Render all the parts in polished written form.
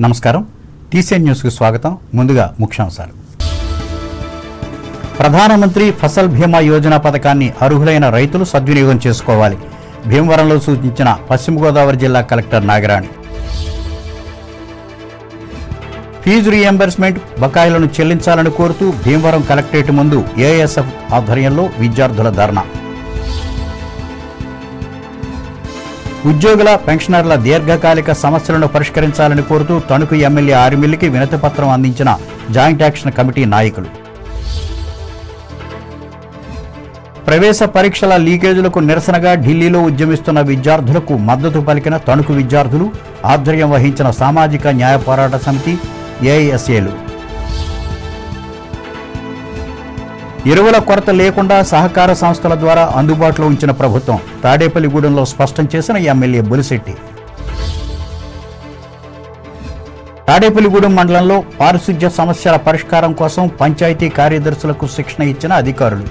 నమస్కారం TCN news కు స్వాగతం. ముందుగా ముఖ్యాంశాలు. ప్రధానమంత్రి ఫసల్ బీమా యోజన పథకాన్ని అర్హులైన రైతులు సద్వినియోగం చేసుకోవాలి. భీమవరంలో సూచించిన పశ్చిమ గోదావరి జిల్లా కలెక్టర్ నాగరాణి. ఫీజు రీఎంబర్స్మెంట్ బకాయిలను చెల్లించాలని కోరుతూ భీమవరం కలెక్టరేట్ ముందు ఏఎస్ఎఫ్ ఆధ్వర్యంలో విద్యార్థుల ధర్నా. ఉద్యోగుల పెన్షనర్ల దీర్ఘకాలిక సమస్యలను పరిష్కరించాలని కోరుతూ తణుకు ఎమ్మెల్యే ఆర్మిల్లికి వినతిపత్రం అందించిన జాయింట్ యాక్షన్ కమిటీ నాయకులు. ప్రవేశ పరీక్షల లీకేజీలకు నిరసనగా ఢిల్లీలో ఉద్యమిస్తున్న విద్యార్థులకు మద్దతు పలికిన తణుకు విద్యార్థులు, ఆధ్వర్యం వహించిన సామాజిక న్యాయ పోరాట సమితి ఏఐఎస్ఏలు. ఎరువుల కొరత లేకుండా సహకార సంస్థల ద్వారా అందుబాటులో ఉంచిన ప్రభుత్వం, తాడేపల్లిగూడెంలో స్పష్టం చేసిన ఎమ్మెల్యే బొలిశెట్టి. తాడేపల్లిగూడెం మండలంలో పారిశుధ్య సమస్యల పరిష్కారం కోసం పంచాయతీ కార్యదర్శులకు శిక్షణ ఇచ్చిన అధికారులు.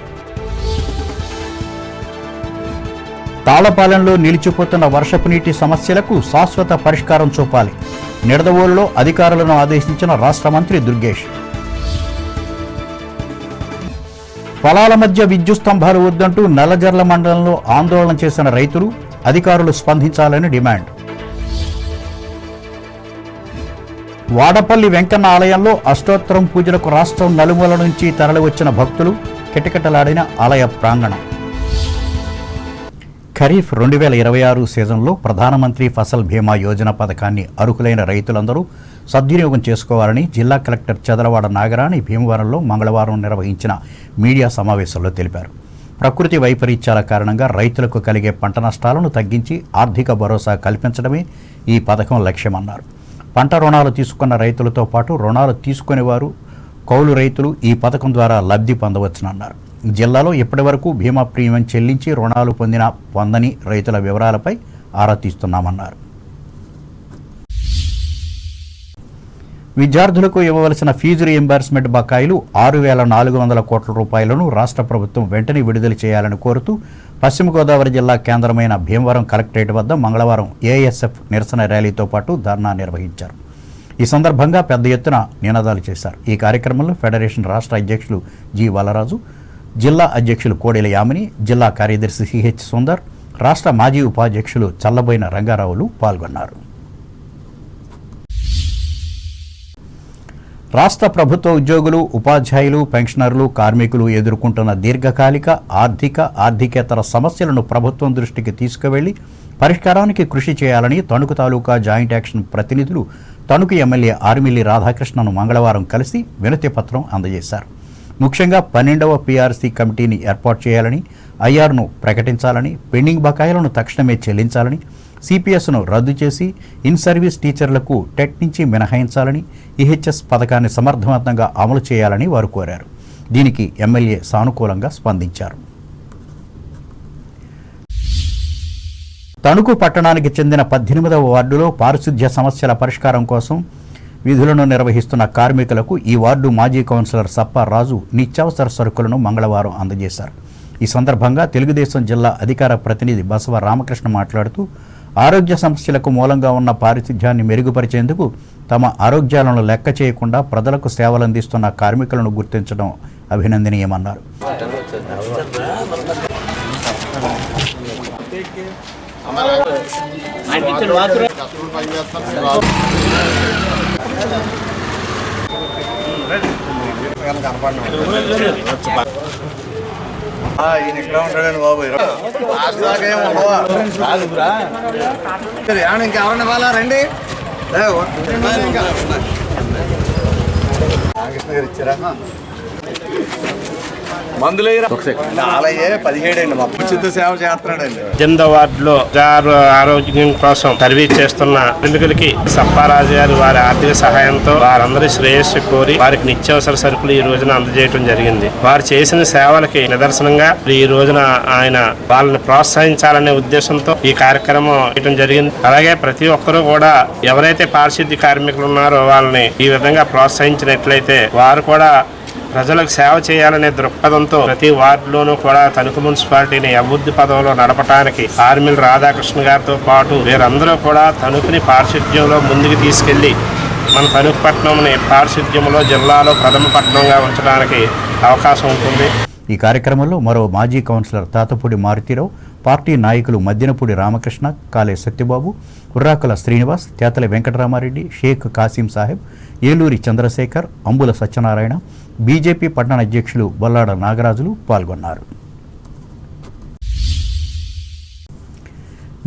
తాళపాలెంలో నిలిచిపోతున్న వర్షపు నీటి సమస్యలకు శాశ్వత పరిష్కారం చూపాలి. నిడదవోలులో అధికారులను ఆదేశించిన రాష్ట్ర మంత్రి దుర్గేష్. పొలాల మధ్య విద్యుత్ స్తంభాలు వద్దంటూ నల్లజర్ల మండలంలో ఆందోళన చేసిన రైతులు, అధికారులు స్పందించాలని డిమాండ్. వాడపల్లి వెంకన్న ఆలయంలో అష్టోత్తరం పూజలకు రాష్ట్రం నలుమూల నుంచి తరలివచ్చిన భక్తులు, కిటకిటలాడిన ఆలయ ప్రాంగణం. ఖరీఫ్ 2026 సీజన్లో ప్రధానమంత్రి ఫసల్ బీమా యోజన పథకాన్ని అర్హులైన రైతులందరూ సద్వినియోగం చేసుకోవాలని జిల్లా కలెక్టర్ చదలవాడ నాగరాణి భీమవరంలో మంగళవారం నిర్వహించిన మీడియా సమావేశంలో తెలిపారు. ప్రకృతి వైపరీత్యాల కారణంగా రైతులకు కలిగే పంట నష్టాలను తగ్గించి ఆర్థిక భరోసా కల్పించడమే ఈ పథకం లక్ష్యమన్నారు. పంట రుణాలు తీసుకున్న రైతులతో పాటు రుణాలు తీసుకునేవారు, కౌలు రైతులు ఈ పథకం ద్వారా లబ్ధి పొందవచ్చునన్నారు. జిల్లాలో ఇప్పటివరకు బీమా ప్రీమియం చెల్లించి రుణాలు పొందని రైతుల వివరాలపై ఆరా తీస్తున్నామన్నారు. విద్యార్థులకు ఇవ్వవలసిన ఫీజు రీఎంబర్స్మెంట్ బకాయిలు 6,400 కోట్ల రూపాయలను రాష్ట్ర ప్రభుత్వం వెంటనే విడుదల చేయాలని కోరుతూ పశ్చిమ గోదావరి జిల్లా కేంద్రమైన భీమవరం కలెక్టరేట్ వద్ద మంగళవారం ఏఎస్ఎఫ్ నిరసన ర్యాలీతో పాటు ధర్నా నిర్వహించారు. ఈ సందర్భంగా పెద్ద ఎత్తున నినాదాలు చేశారు. ఈ కార్యక్రమంలో ఫెడరేషన్ రాష్ట్ర అధ్యక్షులు జి వలరాజు, జిల్లా అధ్యక్షులు కోడెల యామిని, జిల్లా కార్యదర్శి సిహెచ్ సుందర్, రాష్ట్ర మాజీ ఉపాధ్యక్షులు చల్లబోయిన రంగారావులు పాల్గొన్నారు. రాష్ట్ర ప్రభుత్వ ఉద్యోగులు, ఉపాధ్యాయులు, పెన్షనర్లు, కార్మికులు ఎదుర్కొంటున్న దీర్ఘకాలిక ఆర్థికేతర సమస్యలను ప్రభుత్వం దృష్టికి తీసుకువెళ్లి పరిష్కారానికి కృషి చేయాలని తణుకు తాలూకా జాయింట్ యాక్షన్ ప్రతినిధులు తణుకు ఎమ్మెల్యే ఆర్మిల్లి రాధాకృష్ణను మంగళవారం కలిసి వినతిపత్రం అందజేశారు. ముఖ్యంగా 12వ పీఆర్సీ కమిటీని ఏర్పాటు చేయాలని, ఐఆర్ను ప్రకటించాలని, పెండింగ్ బకాయిలను తక్షణమే చెల్లించాలని, సిపిఎస్ను రద్దు చేసి ఇన్ సర్వీస్ టీచర్లకు టెట్ నుంచి మినహాయించాలని, ఈహెచ్ఎస్ పథకాన్ని సమర్థవంతంగా అమలు చేయాలని వారు కోరారు. దీనికి ఎమ్మెల్యే సానుకూలంగా స్పందించారు. తణుకు పట్టణానికి చెందిన 18వ వార్డులో పారిశుధ్య సమస్యల పరిష్కారం కోసం విధులను నిర్వహిస్తున్న కార్మికులకు ఈ వార్డు మాజీ కౌన్సిలర్ సప్పారాజు నిత్యావసర సరుకులను మంగళవారం అందజేశారు. ఈ సందర్భంగా తెలుగుదేశం జిల్లా అధికార ప్రతినిధి బసవ రామకృష్ణ మాట్లాడుతూ ఆరోగ్య సమస్యలకు మూలంగా ఉన్న పారిశుధ్యాన్ని మెరుగుపరిచేందుకు తమ ఆరోగ్యాలను లెక్క చేయకుండా ప్రజలకు సేవలందిస్తున్న కార్మికులను గుర్తించడం అభినందనీయమన్నారు. ఈయన ఇక్కడ ఉంటాడండి బాబు. ఇంకెవరన్నా ఇవ్వాలా రండి. నాగకృష్ణ గారు ఇచ్చారా? మందులయ్యే 17 అండి. మా ఉచిత సేవ చేస్తున్నాడండి. 18వ వార్డులో ఆరోగ్యం కోసం సర్వీస్ చేస్తున్న కార్మికులకి సప్పారాజు గారు వారి ఆర్థిక సహాయంతో వారందరి శ్రేయస్సు కోరి వారికి నిత్యావసర సరుకులు ఈ రోజున అందజేయడం జరిగింది. వారు చేసిన సేవలకి నిదర్శనంగా ఈ రోజున ఆయన వాళ్ళని ప్రోత్సహించాలనే ఉద్దేశంతో ఈ కార్యక్రమం చేయడం జరిగింది. అలాగే ప్రతి ఒక్కరూ కూడా ఎవరైతే పారిశుద్ధ్య కార్మికులు ఉన్నారో వాళ్ళని ఈ విధంగా ప్రోత్సహించినట్లయితే వారు కూడా ప్రజలకు సేవ చేయాలనే దృక్పథంతో ప్రతి వార్డులోనూ కూడా తణుకు మున్సిపాలిటీని అభివృద్ధి పదంలో నడపడానికి ఆర్మిల్ రాధాకృష్ణ గారితో పాటు వీరందరూ కూడా తణుకుని పారిశుధ్యంలో ముందుకు తీసుకెళ్లి మన తణుకు పట్టణంని పారిశుద్ధ్యంలో జిల్లాలో ప్రథమ పట్టణంగా ఉంచడానికి అవకాశం ఉంటుంది. ఈ కార్యక్రమంలో మరో మాజీ కౌన్సిలర్ తాతపూడి మారుతీరావు, పార్టీ నాయకులు మద్దినపూడి రామకృష్ణ, కాలే సత్యబాబు, ఉర్రాకుల శ్రీనివాస్, తేతల వెంకటరామారెడ్డి, షేక్ కాసిం సాహెబ్, ఏలూరి చంద్రశేఖర్, అంబుల సత్యనారాయణ, బీజేపీ పట్టణ అధ్యక్షులు బొల్లాడ నాగరాజులు పాల్గొన్నారు.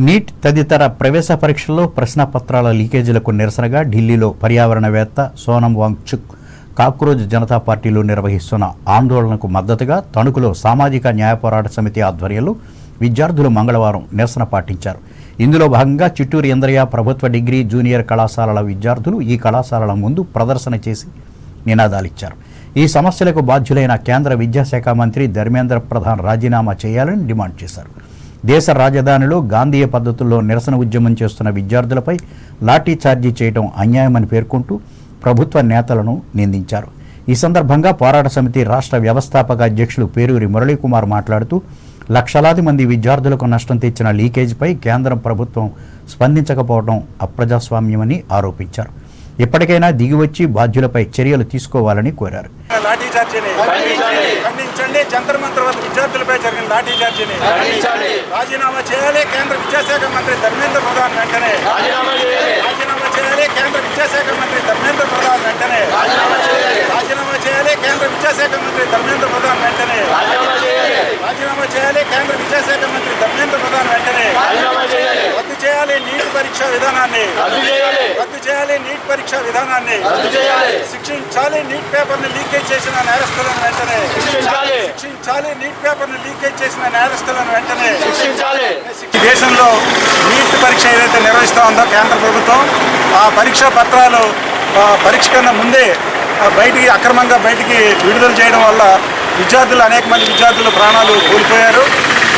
నీట్ తదితర ప్రవేశ పరీక్షల్లో ప్రశ్నపత్రాల లీకేజీలకు నిరసనగా ఢిల్లీలో పర్యావరణవేత్త సోనం వాంగ్చుక్ కాక్రోజ్ జనతా పార్టీలు నిర్వహిస్తున్న ఆందోళనకు మద్దతుగా తణుకులో సామాజిక న్యాయ పోరాట సమితి ఆధ్వర్యంలో విద్యార్థులు మంగళవారం నిరసన పాటించారు. ఇందులో భాగంగా చిట్టూరు ఇంద్రయ్య ప్రభుత్వ డిగ్రీ జూనియర్ కళాశాలల విద్యార్థులు ఈ కళాశాలల ముందు ప్రదర్శన చేసి నినాదాలిచ్చారు. ఈ సమస్యలకు బాధ్యులైన కేంద్ర విద్యాశాఖ మంత్రి ధర్మేంద్ర ప్రధాన్ రాజీనామా చేయాలని డిమాండ్ చేశారు. దేశ రాజధానిలో గాంధీయ పద్ధతుల్లో నిరసన ఉద్యమం చేస్తున్న విద్యార్థులపై లాఠీ చార్జీ చేయడం అన్యాయమని పేర్కొంటూ ప్రభుత్వ నేతలను నిందించారు. ఈ సందర్భంగా పోరాట సమితి రాష్ట్ర వ్యవస్థాపక అధ్యక్షులు పేరూరి మురళీకుమార్ మాట్లాడుతూ లక్షలాది మంది విద్యార్థులకు నష్టం తెచ్చిన లీకేజీపై కేంద్రం ప్రభుత్వం స్పందించకపోవడం అప్రజాస్వామ్యమని ఆరోపించారు. ఇప్పటికైనా దిగివచ్చి బాధ్యులపై చర్యలు తీసుకోవాలని కోరారు. లాఠీ చార్జీని ఖండించండి. జంతర్ మంతర్ వద్ద విద్యార్థులపై జరిగిన లాఠీ చార్జీని రాజీనామా చేయాలి. కేంద్ర విద్యాశాఖ మంత్రి ధర్మేంద్ర ప్రధాన్ వెంటనే రాజీనామా చేయాలి. కేంద్ర విద్యాశాఖ మంత్రి ధర్మేంద్ర ప్రధాన్ వెంటనే రాజీనామా చేయాలి. కేంద్ర విద్యాశాఖ మంత్రి ధర్మేంద్ర ప్రధాన్ వెంటనే రాజీనామా చేయాలి. కేంద్ర విద్యాశాఖ మంత్రి ధర్మేంద్ర ప్రధాన్ వెంటనే రద్దు చేయాలి. నీట్ పరీక్ష విధానాన్ని రద్దు చేయాలి. నీట్ పరీక్ష విధానాన్ని శిక్షించాలి. నీట్ పేపర్ని లీకేజ్ చేసిన నేరస్తులను వెంటనే శిక్షించాలి. నీట్ పేపర్ని లీకేజ్ చేసిన నేరస్తులను వెంటనే శిక్షించాలి. దేశంలో నీట్ పరీక్ష ఏదైతే నిర్వహిస్తూ ఉందో కేంద్ర ప్రభుత్వం, ఆ పరీక్షా పత్రాలు పరీక్ష కన్నా ముందే అక్రమంగా బయటికి విడుదల చేయడం వల్ల అనేక మంది విద్యార్థులు ప్రాణాలు కోల్పోయారు.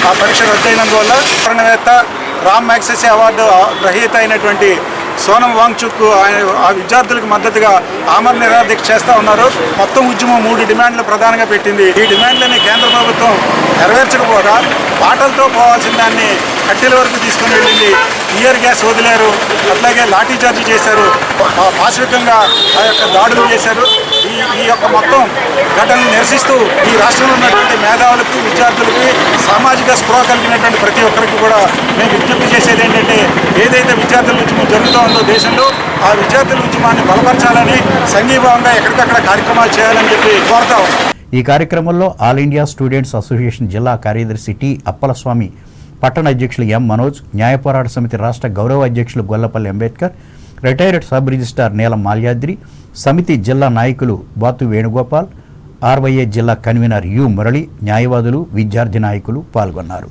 ఆ పరీక్ష రద్దయినందువల్ల పర్యావరణవేత్త రామ్ మ్యాగ్సెసే అవార్డు గ్రహీత అయినటువంటి సోనం వాంగ్చుక్ ఆ విద్యార్థులకు మద్దతుగా ఆమరణ నిరాదీక్ష చేస్తూ ఉన్నారు. మొత్తం ఉద్యమం 3 డిమాండ్లు ప్రధానంగా పెట్టింది. ఈ డిమాండ్లని కేంద్ర ప్రభుత్వం నెరవేర్చకపోగా బాటలతో పోవాల్సిన దాన్ని కట్టెల వరకు తీసుకుని వెళ్ళింది. టియర్ గ్యాస్ వదిలారు, అట్లాగే లాఠీ చార్జీ చేశారు, పాశవికంగా ఆ యొక్క దాడులు చేశారు. ఈ యొక్క మొత్తం ఘటనను నిరసిస్తూ ఈ రాష్ట్రంలో ఉన్నటువంటి మేధావులకు, విద్యార్థులకి, సామాజిక స్పృహ కలిగినటువంటి ప్రతి ఒక్కరికి కూడా మేము విజ్ఞప్తి చేసేది ఏంటంటే, ఏదైతే విద్యార్థుల ఉద్యమం జరుగుతూ ఉందో దేశంలో, ఆ విద్యార్థుల ఉద్యమాన్ని బలపరచాలని, సంఘీభావంగా ఎక్కడికక్కడ కార్యక్రమాలు చేయాలని చెప్పి కోరుతాం. ఈ కార్యక్రమంలో ఆల్ ఇండియా స్టూడెంట్స్ అసోసియేషన్ జిల్లా కార్యదర్శి టి అప్పలస్వామి, పట్టణ అధ్యక్షులు ఎం మనోజ్, న్యాయ పోరాట సమితి రాష్ట్ర గౌరవ అధ్యక్షులు Gollapalli Ambedkar, retired sub registrar నీలం మాల్యాద్రి, సమితి జిల్లా నాయకులు బాతు వేణుగోపాల్, ఆర్వైఏ జిల్లా కన్వీనర్ యు మురళి, న్యాయవాదులు, విద్యార్థి నాయకులు పాల్గొన్నారు.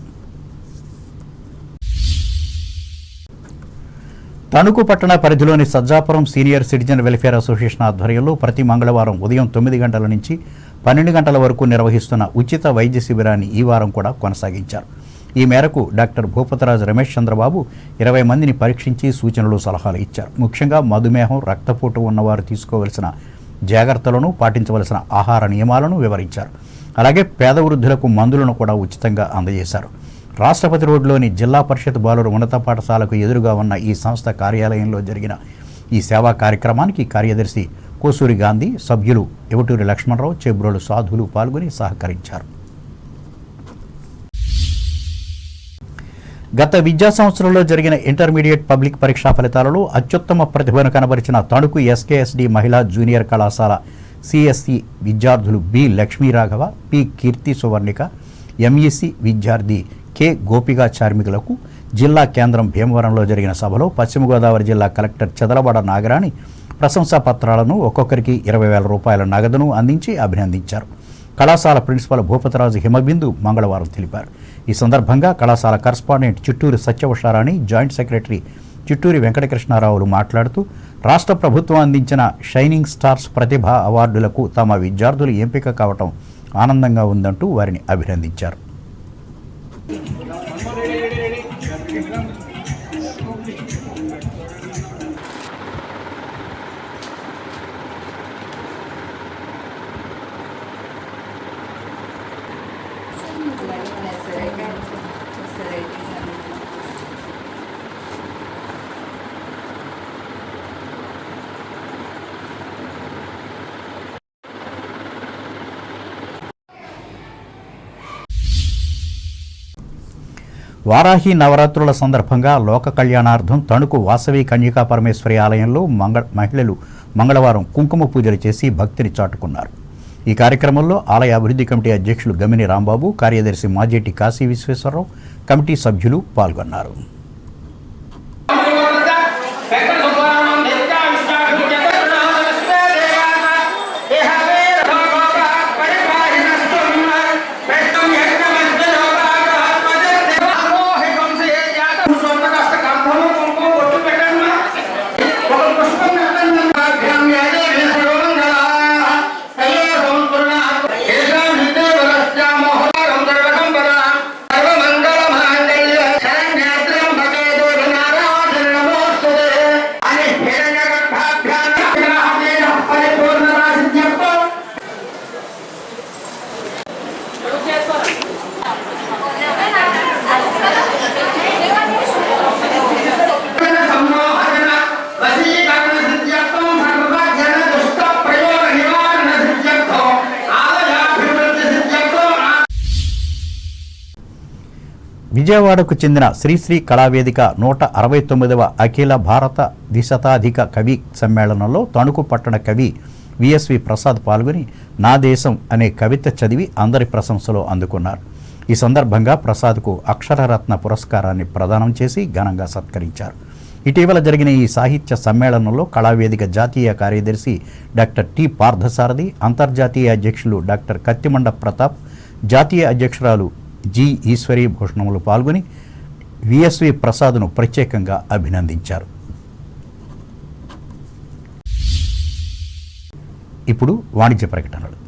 తణుకు పట్టణ పరిధిలోని Sajjapuram senior citizen welfare association ఆధ్వర్యంలో ప్రతి మంగళవారం ఉదయం 9 గంటల నుంచి 12 గంటల వరకు నిర్వహిస్తున్న ఉచిత వైద్య శిబిరాన్ని ఈ వారం కూడా కొనసాగించారు. ఈ మేరకు డాక్టర్ భూపతరాజు రమేష్ చంద్రబాబు 20 మందిని పరీక్షించి సూచనలు, సలహాలు ఇచ్చారు. ముఖ్యంగా మధుమేహం, రక్తపోటు ఉన్నవారు తీసుకోవలసిన జాగ్రత్తలను, పాటించవలసిన ఆహార నియమాలను వివరించారు. అలాగే పేద వృద్ధులకు మందులను కూడా ఉచితంగా అందజేశారు. రాష్ట్రపతి రోడ్లోని జిల్లా పరిషత్ బాలుర ఉన్నత పాఠశాలకు ఎదురుగా ఉన్న ఈ సంస్థ కార్యాలయంలో జరిగిన ఈ సేవా కార్యక్రమానికి కార్యదర్శి కోసూరి గాంధీ, సభ్యులు ఎవటూరి లక్ష్మణరావు, చెబ్రోలు సాధువులు పాల్గొని సహకరించారు. గత విద్యా సంవత్సరంలో జరిగిన ఇంటర్మీడియట్ పబ్లిక్ పరీక్షా ఫలితాలలో అత్యుత్తమ ప్రతిభను కనబరిచిన తణుకు ఎస్కేఎస్డి మహిళా జూనియర్ కళాశాల సిఎస్సి విద్యార్థులు బి లక్ష్మీరాఘవ, పి కీర్తి సువర్ణిక, ఎంఈసి విద్యార్థి కె గోపిగా చార్మికులకు జిల్లా కేంద్రం భీమవరంలో జరిగిన సభలో పశ్చిమ గోదావరి జిల్లా కలెక్టర్ చదలవాడ నాగరాణి ప్రశంసా పత్రాలను, ఒక్కొక్కరికి 20,000 రూపాయల నగదును అందించి అభినందించారు. కళాశాల ప్రిన్సిపల్ భూపతరాజు హిమబిందు మంగళవారం తెలిపారు. ఈ సందర్భంగా కళాశాల correspondent Chitturi Satyavasharani, joint secretary Chitturi వెంకటకృష్ణారావులు మాట్లాడుతూ రాష్ట్ర ప్రభుత్వం అందించిన షైనింగ్ స్టార్స్ ప్రతిభ అవార్డులకు తమ విద్యార్థులు ఎంపిక కావటం ఆనందంగా ఉందంటూ వారిని అభినందించారు. వారాహి నవరాత్రుల సందర్భంగా లోక కళ్యాణార్థం తణుకు వాసవి కన్యకా పరమేశ్వరి ఆలయంలో మహిళలు మంగళవారం కుంకుమ పూజలు చేసి భక్తిని చాటుకున్నారు. ఈ కార్యక్రమంలో ఆలయ అభివృద్ధి కమిటీ అధ్యక్షులు గమిని రాంబాబు, కార్యదర్శి మాజేటి కాశీ విశ్వేశ్వరరావు, కమిటీ సభ్యులు పాల్గొన్నారు. విజయవాడకు చెందిన శ్రీశ్రీ కళావేదిక 169వ అఖిల భారత ద్విశతాధిక కవి సమ్మేళనంలో తణుకు పట్టణ కవి విఎస్వి ప్రసాద్ పాల్గొని నా దేశం అనే కవిత చదివి అందరి ప్రశంసలు అందుకున్నారు. ఈ సందర్భంగా ప్రసాద్కు అక్షరరత్న పురస్కారాన్ని ప్రదానం చేసి ఘనంగా సత్కరించారు. ఇటీవల జరిగిన ఈ సాహిత్య సమ్మేళనంలో కళావేదిక జాతీయ కార్యదర్శి డాక్టర్ టి పార్థసారథి, అంతర్జాతీయ అధ్యక్షులు డాక్టర్ కత్తిమండ ప్రతాప్, జాతీయ అధ్యక్షురాలు జి ఈశ్వరీ భూషణములు పాల్గొని విఎస్వి ప్రసాద్ను ప్రత్యేకంగా అభినందించారు. ఇప్పుడు వాణిజ్య ప్రకటనలు.